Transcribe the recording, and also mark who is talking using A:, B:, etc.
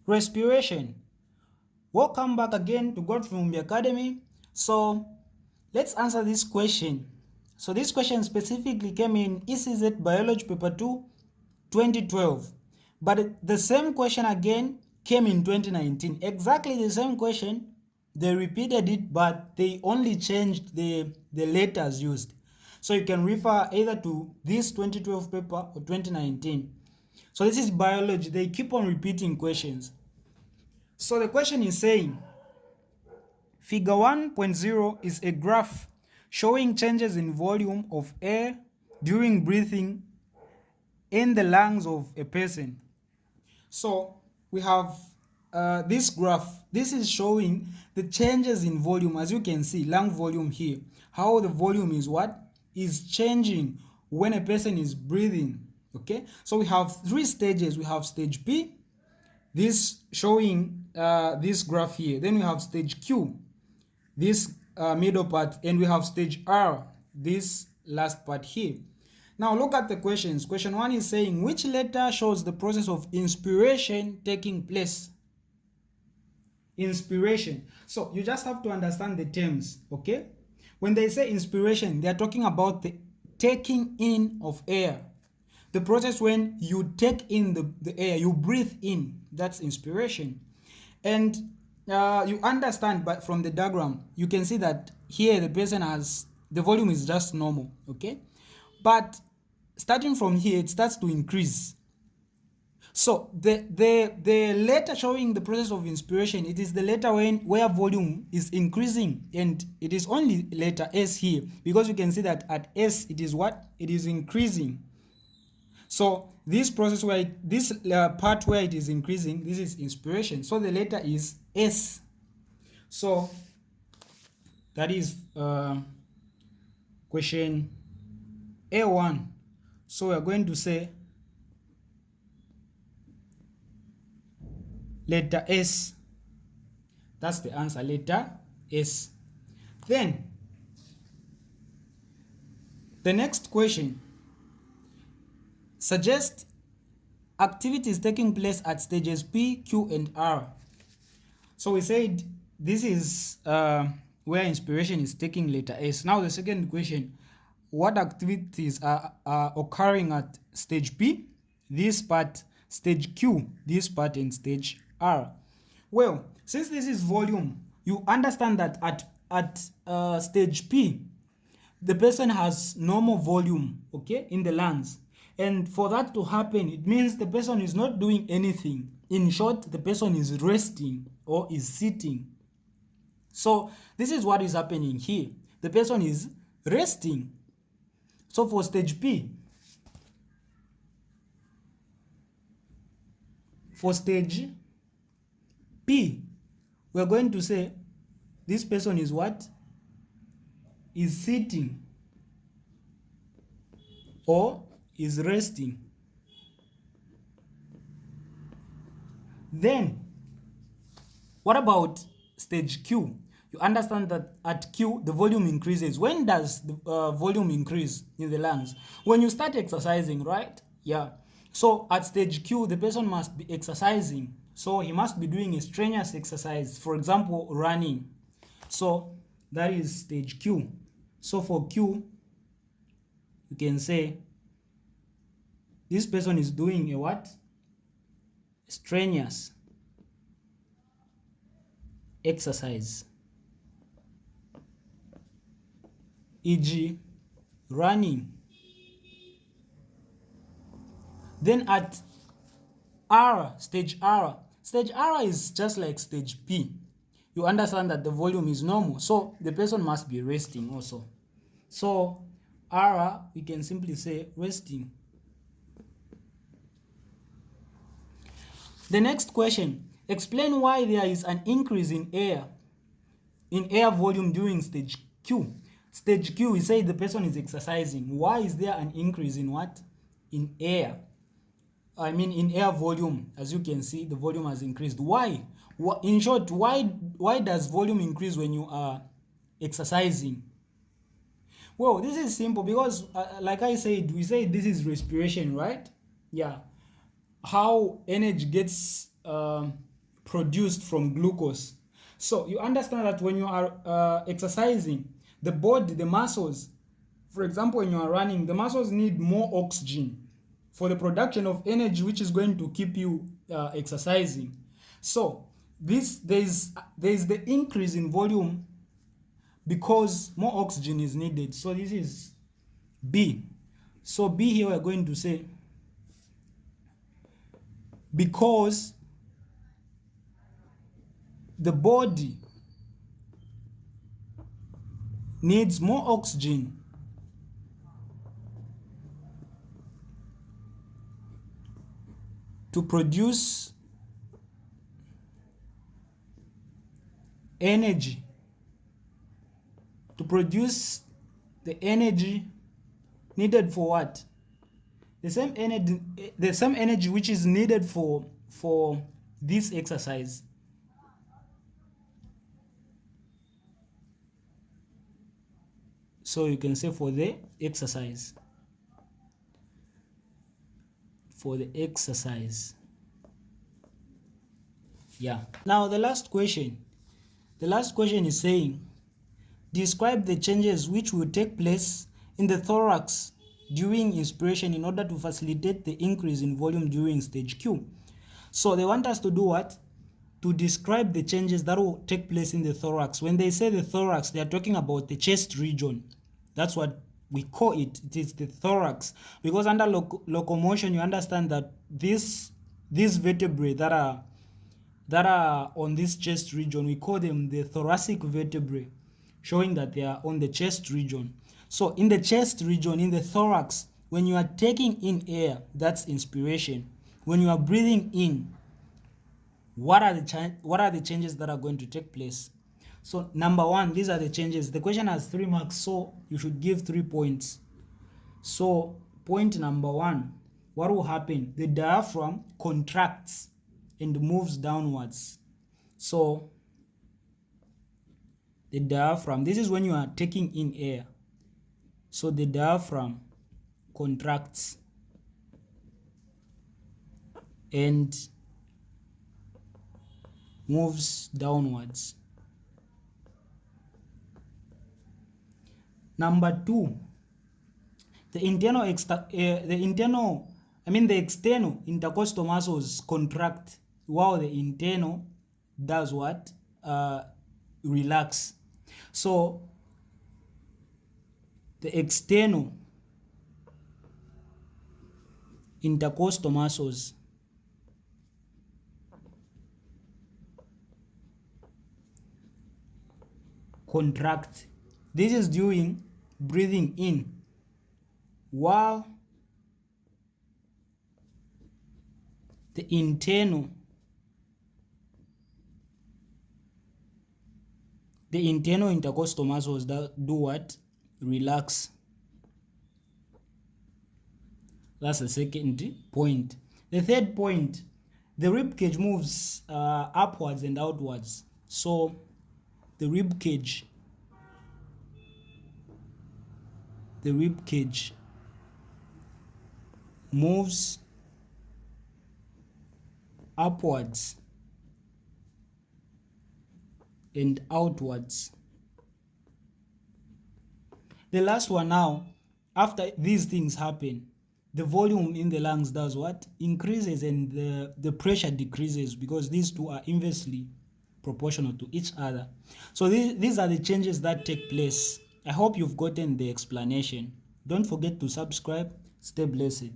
A: Respiration. Welcome back again to God from the Academy. So let's answer this question. So this question specifically came in ECZ Biology Paper 2, 2012. But the same question again came in 2019. Exactly the same question. They repeated it, but they only changed the letters used. So you can refer either to this 2012 paper or 2019. So this is biology. They keep on repeating questions. So the question is saying, figure 1.0 is a graph showing changes in volume of air during breathing in the lungs of a person. So we have this graph. This is showing the changes in volume. As you can see, lung volume here. How the volume is what? Is changing when a person is breathing. Okay, so we have three stages. We have stage P, this showing this graph here. Then we have stage Q, this middle part, and we have stage R, this last part here. Now look at the questions. Question 1 is saying, which letter shows the process of inspiration taking place? Inspiration. So you just have to understand the terms, okay? When they say inspiration, they are talking about the taking in of air. The process when you take in the air, you breathe in, that's inspiration. And you understand, but from the diagram, you can see that here the person has, the volume is just normal, okay? But starting from here, it starts to increase. So the letter showing the process of inspiration, it is the letter where volume is increasing, and it is only letter S here, because you can see that at S it is what? It is increasing. So this process where this part where it is increasing, this is inspiration. So the letter is S. So that is question A1. So we are going to say letter S. That's the answer, letter S. Then the next question, suggest activities taking place at stages P, Q, and R. So we said this is where inspiration is taking letter S. Now the second question, what activities are occurring at stage P, this part, stage Q, this part, and stage R? Well, since this is volume, you understand that at stage P, the person has normal volume, okay, in the lungs. And for that to happen, it means the person is not doing anything. In short, the person is resting or is sitting. So this is what is happening here. The person is resting. So for stage P, we're going to say this person is what? Is sitting or is resting. Then what about stage Q? You understand that at Q the volume increases. When does the volume increase in the lungs? When you start exercising, right? Yeah. So at stage Q the person must be exercising. So he must be doing a strenuous exercise, for example running. So that is stage Q. So for Q you can say this person is doing a what? Strenuous exercise, e.g. running. Then at R, stage R is just like stage P. You understand that the volume is normal, so the person must be resting also. So R, we can simply say resting. The next question, explain why there is an increase in air volume during stage Q. Stage Q, we say the person is exercising. Why is there an increase in what? In air. I mean in air volume. As you can see, the volume has increased. Why? In short, why does volume increase when you are exercising? Well, this is simple because like I said, we say this is respiration, right? Yeah. How energy gets produced from glucose. So you understand that when you are exercising, the body, the muscles, for example, when you are running, the muscles need more oxygen for the production of energy, which is going to keep you exercising. So there is the increase in volume because more oxygen is needed. So this is B. So B here we're going to say because the body needs more oxygen to produce energy, to produce the energy needed for what? The same energy which is needed for this exercise. So you can say for the exercise. For the exercise. Yeah. Now the last question. The last question is saying, describe the changes which will take place in the thorax during inspiration in order to facilitate the increase in volume during stage Q. So they want us to do what? To describe the changes that will take place in the thorax. When they say the thorax, they are talking about the chest region. That's what we call it. It is the thorax. Because under locomotion, you understand that these vertebrae that are on this chest region, we call them the thoracic vertebrae, showing that they are on the chest region. So in the chest region, in the thorax, when you are taking in air, that's inspiration. When you are breathing in, what are the changes that are going to take place? So number one, these are the changes. The question has 3 marks, so you should give 3 points. So point number one, what will happen? The diaphragm contracts and moves downwards. So the diaphragm, this is when you are taking in air. So the diaphragm contracts and moves downwards. Number two, the external intercostal muscles contract while the internal does what? Relax. So the external intercostal muscles contract. This is during breathing in, while the internal intercostal muscles that do what? Relax. That's the second point. The third point, the rib cage moves upwards and outwards. So the rib cage moves upwards and outwards. The last one now, after these things happen, the volume in the lungs does what? Increases, and the pressure decreases, because these two are inversely proportional to each other. So these are the changes that take place. I hope you've gotten the explanation. Don't forget to subscribe. Stay blessed.